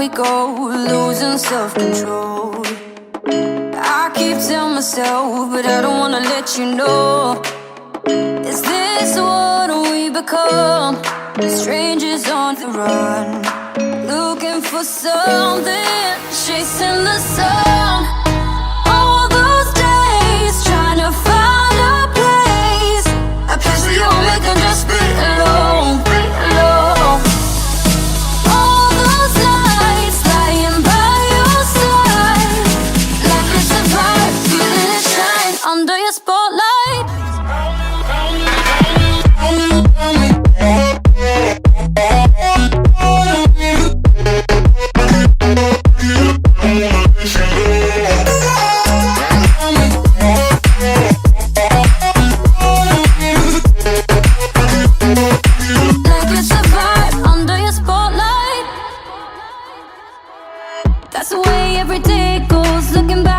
we go, losing self-control. I keep telling myself, but I don't wanna let you know. Is this what we become? Strangers on the run, looking for something, chasing the sun. All those days, trying to find a place where you only can just be alone, be alone. All those nights, lying by your side, like it's a vibe, feeling it shine under your spotlight. That's the way every day goes, looking back